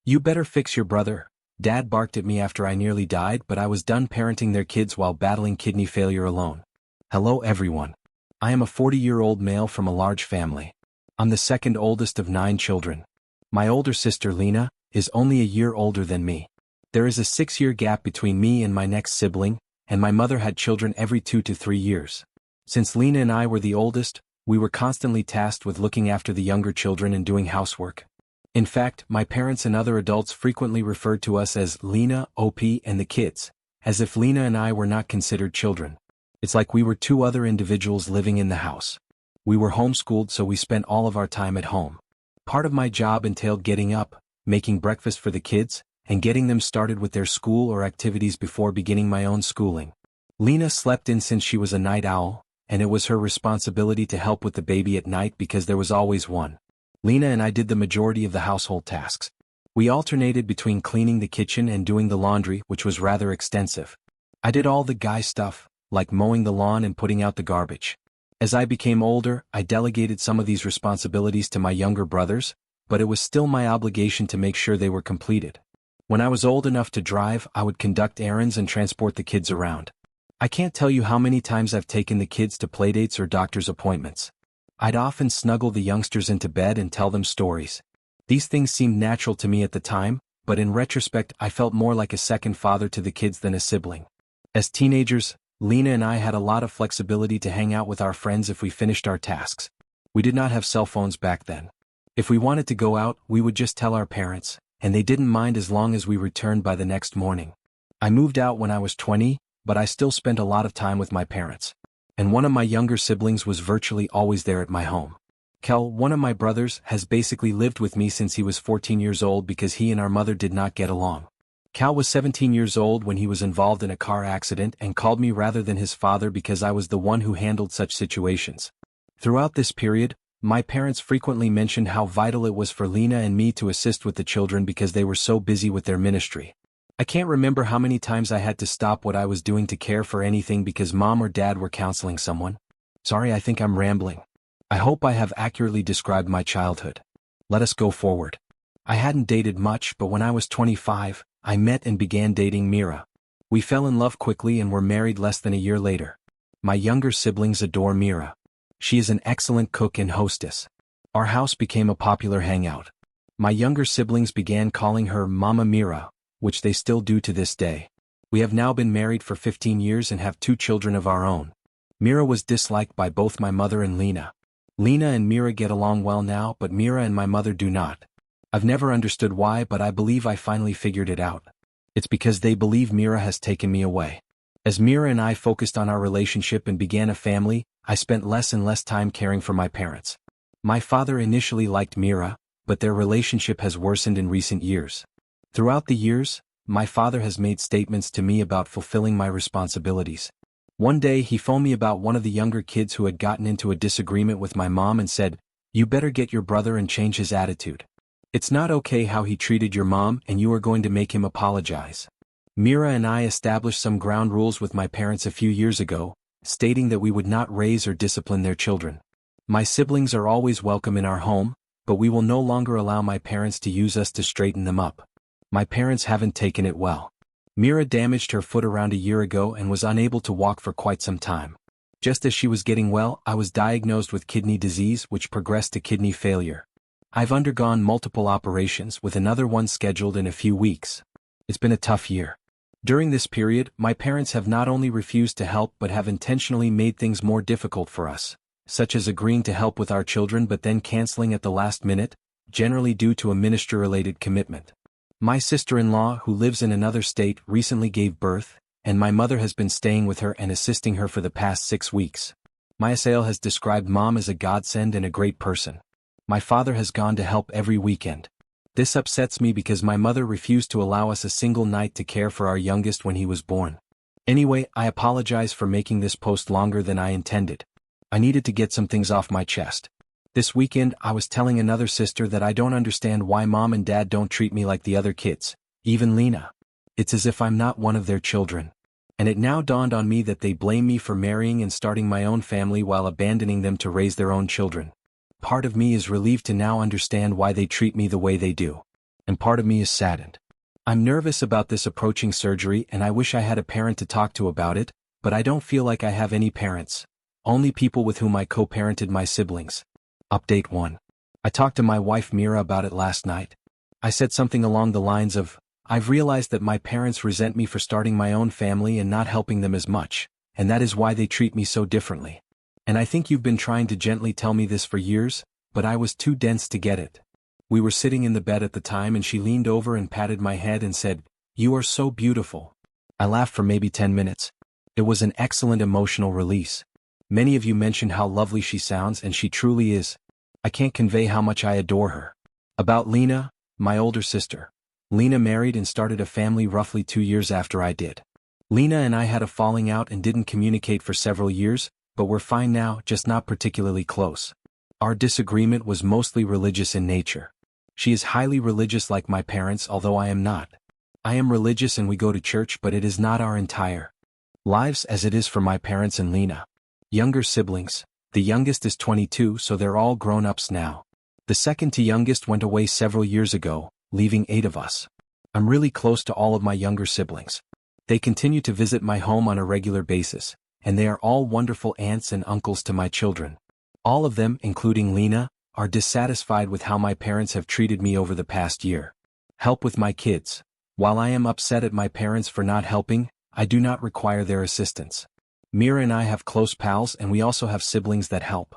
You better fix your brother. Dad barked at me after I nearly died, but I was done parenting their kids while battling kidney failure alone. Hello everyone. I am a 40-year-old male from a large family. I'm the second oldest of 9 children. My older sister Lena is only a year older than me. There is a 6-year gap between me and my next sibling, and my mother had children every 2 to 3 years. Since Lena and I were the oldest, we were constantly tasked with looking after the younger children and doing housework. In fact, my parents and other adults frequently referred to us as Lena, OP, and the kids, as if Lena and I were not considered children. It's like we were 2 other individuals living in the house. We were homeschooled, so we spent all of our time at home. Part of my job entailed getting up, making breakfast for the kids, and getting them started with their school or activities before beginning my own schooling. Lena slept in since she was a night owl, and it was her responsibility to help with the baby at night because there was always one. Lena and I did the majority of the household tasks. We alternated between cleaning the kitchen and doing the laundry, which was rather extensive. I did all the guy stuff, like mowing the lawn and putting out the garbage. As I became older, I delegated some of these responsibilities to my younger brothers, but it was still my obligation to make sure they were completed. When I was old enough to drive, I would conduct errands and transport the kids around. I can't tell you how many times I've taken the kids to playdates or doctor's appointments. I'd often snuggle the youngsters into bed and tell them stories. These things seemed natural to me at the time, but in retrospect I felt more like a second father to the kids than a sibling. As teenagers, Lena and I had a lot of flexibility to hang out with our friends if we finished our tasks. We did not have cell phones back then. If we wanted to go out, we would just tell our parents, and they didn't mind as long as we returned by the next morning. I moved out when I was 20, but I still spent a lot of time with my parents. And one of my younger siblings was virtually always there at my home. Kel, one of my brothers, has basically lived with me since he was 14 years old because he and our mother did not get along. Cal was 17 years old when he was involved in a car accident and called me rather than his father because I was the one who handled such situations. Throughout this period, my parents frequently mentioned how vital it was for Lena and me to assist with the children because they were so busy with their ministry. I can't remember how many times I had to stop what I was doing to care for anything because mom or dad were counseling someone. Sorry, I think I'm rambling. I hope I have accurately described my childhood. Let us go forward. I hadn't dated much, but when I was 25, I met and began dating Mira. We fell in love quickly and were married less than a year later. My younger siblings adore Mira. She is an excellent cook and hostess. Our house became a popular hangout. My younger siblings began calling her Mama Mira, which they still do to this day. We have now been married for 15 years and have 2 children of our own. Mira was disliked by both my mother and Lena. Lena and Mira get along well now, but Mira and my mother do not. I've never understood why, but I believe I finally figured it out. It's because they believe Mira has taken me away. As Mira and I focused on our relationship and began a family, I spent less and less time caring for my parents. My father initially liked Mira, but their relationship has worsened in recent years. Throughout the years, my father has made statements to me about fulfilling my responsibilities. One day he phoned me about one of the younger kids who had gotten into a disagreement with my mom and said, "You better get your brother and change his attitude. It's not okay how he treated your mom and you are going to make him apologize." Mira and I established some ground rules with my parents a few years ago, stating that we would not raise or discipline their children. My siblings are always welcome in our home, but we will no longer allow my parents to use us to straighten them up. My parents haven't taken it well. Mira damaged her foot around a year ago and was unable to walk for quite some time. Just as she was getting well, I was diagnosed with kidney disease, which progressed to kidney failure. I've undergone multiple operations, with another one scheduled in a few weeks. It's been a tough year. During this period, my parents have not only refused to help but have intentionally made things more difficult for us, such as agreeing to help with our children but then canceling at the last minute, generally due to a ministry-related commitment. My sister-in-law, who lives in another state, recently gave birth, and my mother has been staying with her and assisting her for the past 6 weeks. My SAL has described Mom as a godsend and a great person. My father has gone to help every weekend. This upsets me because my mother refused to allow us a single night to care for our youngest when he was born. Anyway, I apologize for making this post longer than I intended. I needed to get some things off my chest. This weekend I was telling another sister that I don't understand why Mom and Dad don't treat me like the other kids, even Lena. It's as if I'm not one of their children. And it now dawned on me that they blame me for marrying and starting my own family while abandoning them to raise their own children. Part of me is relieved to now understand why they treat me the way they do. and part of me is saddened. I'm nervous about this approaching surgery and I wish I had a parent to talk to about it, but I don't feel like I have any parents. Only people with whom I co-parented my siblings. Update 1. I talked to my wife Mira about it last night. I said something along the lines of, I've realized that my parents resent me for starting my own family and not helping them as much, and that is why they treat me so differently. And I think you've been trying to gently tell me this for years, but I was too dense to get it. We were sitting in the bed at the time and she leaned over and patted my head and said, "You are so beautiful." I laughed for maybe 10 minutes. It was an excellent emotional release. Many of you mentioned how lovely she sounds and she truly is. I can't convey how much I adore her. About Lena, my older sister. Lena married and started a family roughly 2 years after I did. Lena and I had a falling out and didn't communicate for several years, but we're fine now, just not particularly close. Our disagreement was mostly religious in nature. She is highly religious like my parents, although I am not. I am religious and we go to church, but it is not our entire lives as it is for my parents and Lena. Younger siblings. The youngest is 22, so they're all grown-ups now. The second to youngest went away several years ago, leaving 8 of us. I'm really close to all of my younger siblings. They continue to visit my home on a regular basis, and they are all wonderful aunts and uncles to my children. All of them, including Lena, are dissatisfied with how my parents have treated me over the past year. Help with my kids. While I am upset at my parents for not helping, I do not require their assistance. Mira and I have close pals and we also have siblings that help.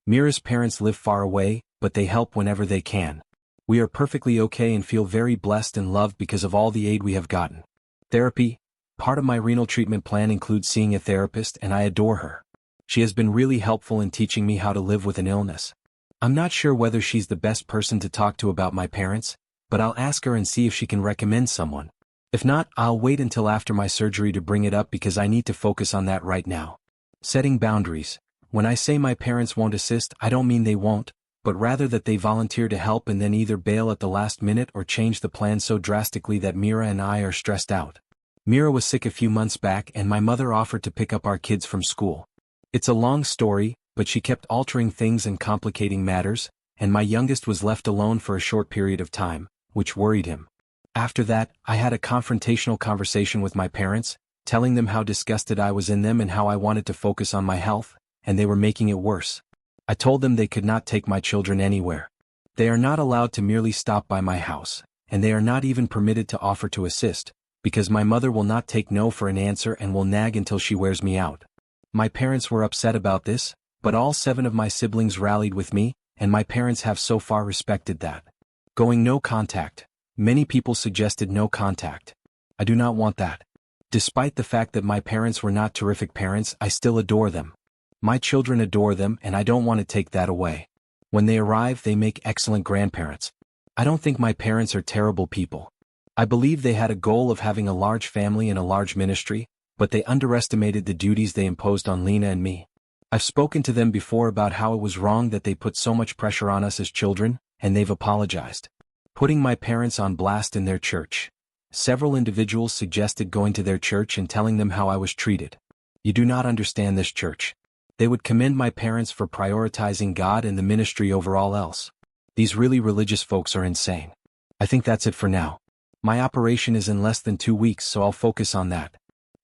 Mira's parents live far away, but they help whenever they can. We are perfectly okay and feel very blessed and loved because of all the aid we have gotten. Therapy. Part of my renal treatment plan includes seeing a therapist and I adore her. She has been really helpful in teaching me how to live with an illness. I'm not sure whether she's the best person to talk to about my parents, but I'll ask her and see if she can recommend someone. If not, I'll wait until after my surgery to bring it up because I need to focus on that right now. Setting boundaries. When I say my parents won't assist, I don't mean they won't, but rather that they volunteer to help and then either bail at the last minute or change the plan so drastically that Mira and I are stressed out. Mira was sick a few months back and my mother offered to pick up our kids from school. It's a long story, but she kept altering things and complicating matters, and my youngest was left alone for a short period of time, which worried him. After that, I had a confrontational conversation with my parents, telling them how disgusted I was in them and how I wanted to focus on my health, and they were making it worse. I told them they could not take my children anywhere. They are not allowed to merely stop by my house, and they are not even permitted to offer to assist, because my mother will not take no for an answer and will nag until she wears me out. My parents were upset about this, but all 7 of my siblings rallied with me, and my parents have so far respected that. Going no contact. Many people suggested no contact. I do not want that. Despite the fact that my parents were not terrific parents, I still adore them. My children adore them and I don't want to take that away. When they arrive, they make excellent grandparents. I don't think my parents are terrible people. I believe they had a goal of having a large family and a large ministry, but they underestimated the duties they imposed on Lena and me. I've spoken to them before about how it was wrong that they put so much pressure on us as children, and they've apologized. Putting my parents on blast in their church. Several individuals suggested going to their church and telling them how I was treated. You do not understand this church. They would commend my parents for prioritizing God and the ministry over all else. These really religious folks are insane. I think that's it for now. My operation is in less than 2 weeks, so I'll focus on that.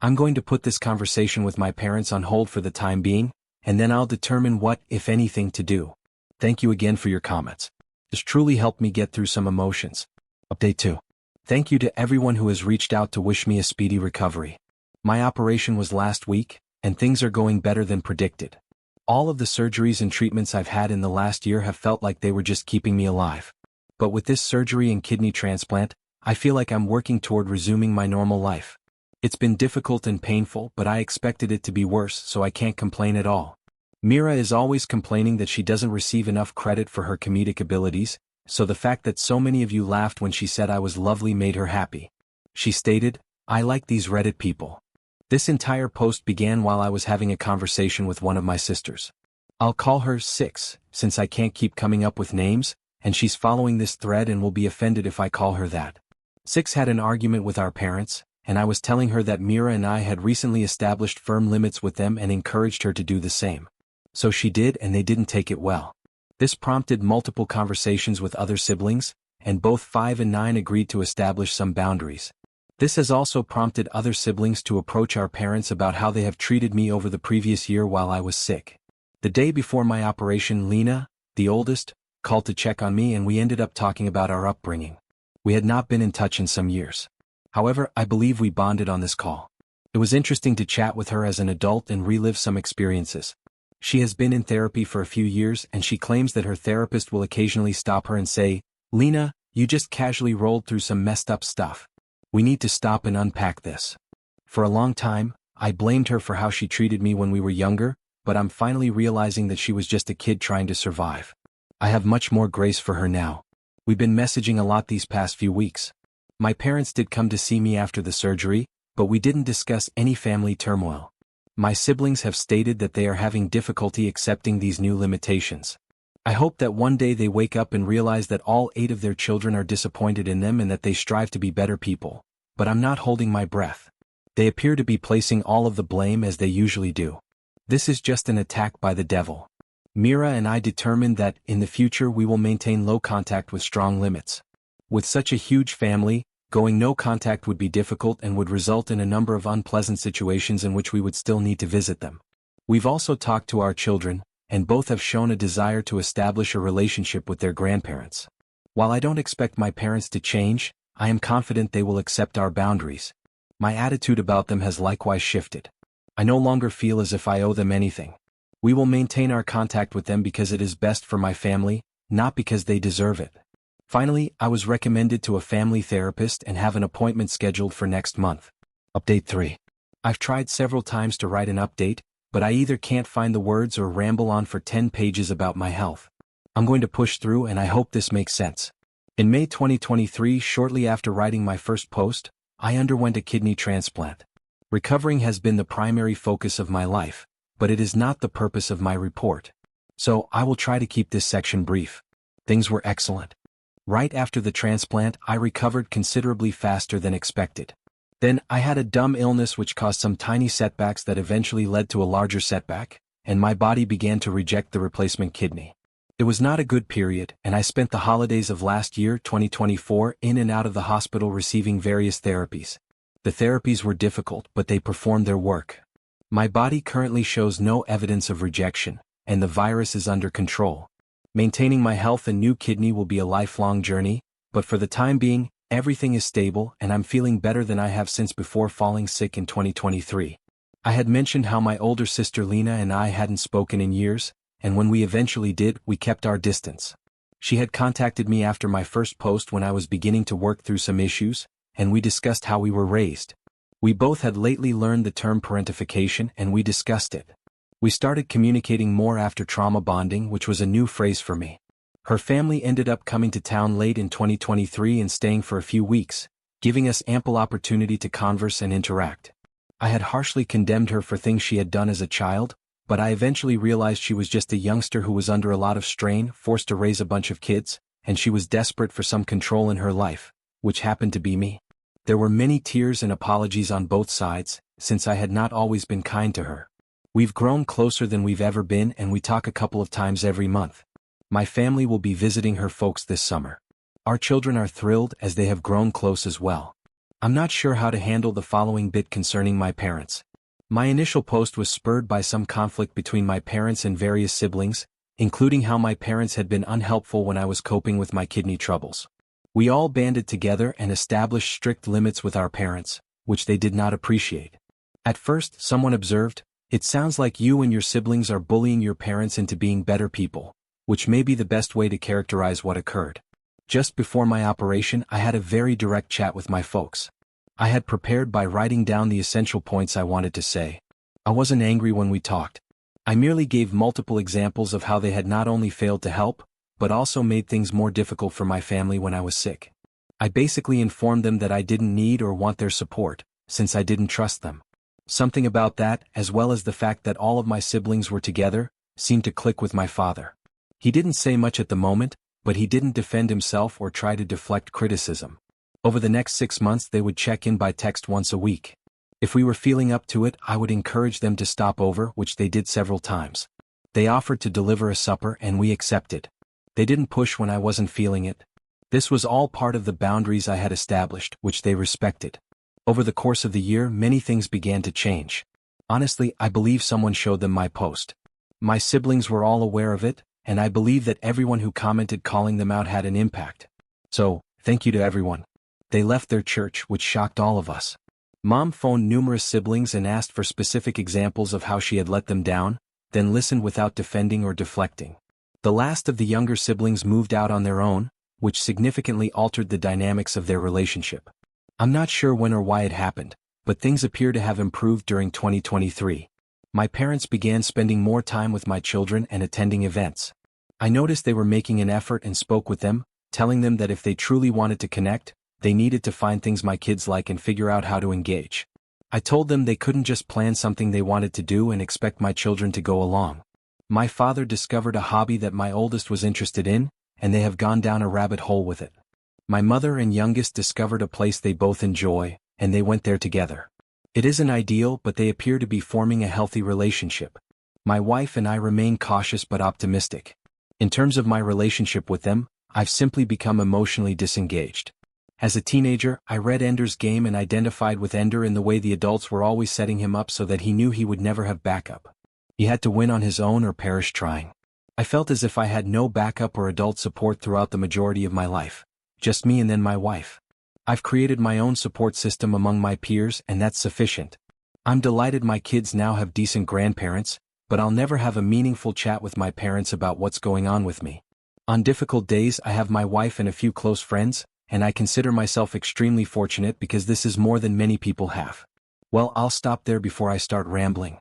I'm going to put this conversation with my parents on hold for the time being, and then I'll determine what, if anything, to do. Thank you again for your comments. This truly helped me get through some emotions. Update 2. Thank you to everyone who has reached out to wish me a speedy recovery. My operation was last week, and things are going better than predicted. All of the surgeries and treatments I've had in the last year have felt like they were just keeping me alive. But with this surgery and kidney transplant, I feel like I'm working toward resuming my normal life. It's been difficult and painful, but I expected it to be worse, so I can't complain at all. Mira is always complaining that she doesn't receive enough credit for her comedic abilities, so the fact that so many of you laughed when she said I was lovely made her happy. She stated, "I like these Reddit people." This entire post began while I was having a conversation with one of my sisters. I'll call her 6, since I can't keep coming up with names, and she's following this thread and will be offended if I call her that. 6 had an argument with our parents, and I was telling her that Mira and I had recently established firm limits with them and encouraged her to do the same. So she did, and they didn't take it well. This prompted multiple conversations with other siblings, and both 5 and 9 agreed to establish some boundaries. This has also prompted other siblings to approach our parents about how they have treated me over the previous year while I was sick. The day before my operation, Lena, the oldest, called to check on me and we ended up talking about our upbringing. We had not been in touch in some years. However, I believe we bonded on this call. It was interesting to chat with her as an adult and relive some experiences. She has been in therapy for a few years and she claims that her therapist will occasionally stop her and say, "Lena, you just casually rolled through some messed up stuff. We need to stop and unpack this." For a long time, I blamed her for how she treated me when we were younger, but I'm finally realizing that she was just a kid trying to survive. I have much more grace for her now. We've been messaging a lot these past few weeks. My parents did come to see me after the surgery, but we didn't discuss any family turmoil. My siblings have stated that they are having difficulty accepting these new limitations. I hope that one day they wake up and realize that all 8 of their children are disappointed in them and that they strive to be better people, but I'm not holding my breath. They appear to be placing all of the blame as they usually do. This is just an attack by the devil. Mira and I determined that, in the future we will maintain low contact with strong limits. With such a huge family, going no contact would be difficult and would result in a number of unpleasant situations in which we would still need to visit them. We've also talked to our children, and both have shown a desire to establish a relationship with their grandparents. While I don't expect my parents to change, I am confident they will accept our boundaries. My attitude about them has likewise shifted. I no longer feel as if I owe them anything. We will maintain our contact with them because it is best for my family, not because they deserve it. Finally, I was recommended to a family therapist and have an appointment scheduled for next month. Update 3. I've tried several times to write an update, but I either can't find the words or ramble on for 10 pages about my health. I'm going to push through and I hope this makes sense. In May 2023, shortly after writing my first post, I underwent a kidney transplant. Recovering has been the primary focus of my life, but it is not the purpose of my report. So I will try to keep this section brief. Things were excellent. Right after the transplant, I recovered considerably faster than expected. Then, I had a dumb illness which caused some tiny setbacks that eventually led to a larger setback, and my body began to reject the replacement kidney. It was not a good period, and I spent the holidays of last year, 2024, in and out of the hospital receiving various therapies. The therapies were difficult, but they performed their work. My body currently shows no evidence of rejection, and the virus is under control. Maintaining my health and new kidney will be a lifelong journey, but for the time being, everything is stable and I'm feeling better than I have since before falling sick in 2023. I had mentioned how my older sister Lena and I hadn't spoken in years, and when we eventually did, we kept our distance. She had contacted me after my first post when I was beginning to work through some issues, and we discussed how we were raised. We both had lately learned the term parentification and we discussed it. We started communicating more after trauma bonding, which was a new phrase for me. Her family ended up coming to town late in 2023 and staying for a few weeks, giving us ample opportunity to converse and interact. I had harshly condemned her for things she had done as a child, but I eventually realized she was just a youngster who was under a lot of strain, forced to raise a bunch of kids, and she was desperate for some control in her life, which happened to be me. There were many tears and apologies on both sides, since I had not always been kind to her. We've grown closer than we've ever been and we talk a couple of times every month. My family will be visiting her folks this summer. Our children are thrilled as they have grown close as well. I'm not sure how to handle the following bit concerning my parents. My initial post was spurred by some conflict between my parents and various siblings, including how my parents had been unhelpful when I was coping with my kidney troubles. We all banded together and established strict limits with our parents, which they did not appreciate. At first, someone observed, "It sounds like you and your siblings are bullying your parents into being better people," which may be the best way to characterize what occurred. Just before my operation, I had a very direct chat with my folks. I had prepared by writing down the essential points I wanted to say. I wasn't angry when we talked. I merely gave multiple examples of how they had not only failed to help, but also made things more difficult for my family when I was sick. I basically informed them that I didn't need or want their support, since I didn't trust them. Something about that, as well as the fact that all of my siblings were together, seemed to click with my father. He didn't say much at the moment, but he didn't defend himself or try to deflect criticism. Over the next 6 months they would check in by text once a week. If we were feeling up to it, I would encourage them to stop over, which they did several times. They offered to deliver a supper and we accepted. They didn't push when I wasn't feeling it. This was all part of the boundaries I had established, which they respected. Over the course of the year, many things began to change. Honestly, I believe someone showed them my post. My siblings were all aware of it, and I believe that everyone who commented calling them out had an impact. So, thank you to everyone. They left their church, which shocked all of us. Mom phoned numerous siblings and asked for specific examples of how she had let them down, then listened without defending or deflecting. The last of the younger siblings moved out on their own, which significantly altered the dynamics of their relationship. I'm not sure when or why it happened, but things appear to have improved during 2023. My parents began spending more time with my children and attending events. I noticed they were making an effort and spoke with them, telling them that if they truly wanted to connect, they needed to find things my kids like and figure out how to engage. I told them they couldn't just plan something they wanted to do and expect my children to go along. My father discovered a hobby that my oldest was interested in, and they have gone down a rabbit hole with it. My mother and youngest discovered a place they both enjoy, and they went there together. It isn't ideal, but they appear to be forming a healthy relationship. My wife and I remain cautious but optimistic. In terms of my relationship with them, I've simply become emotionally disengaged. As a teenager, I read Ender's Game and identified with Ender in the way the adults were always setting him up so that he knew he would never have backup. He had to win on his own or perish trying. I felt as if I had no backup or adult support throughout the majority of my life. Just me and then my wife. I've created my own support system among my peers, and that's sufficient. I'm delighted my kids now have decent grandparents, but I'll never have a meaningful chat with my parents about what's going on with me. On difficult days, I have my wife and a few close friends, and I consider myself extremely fortunate because this is more than many people have. Well, I'll stop there before I start rambling.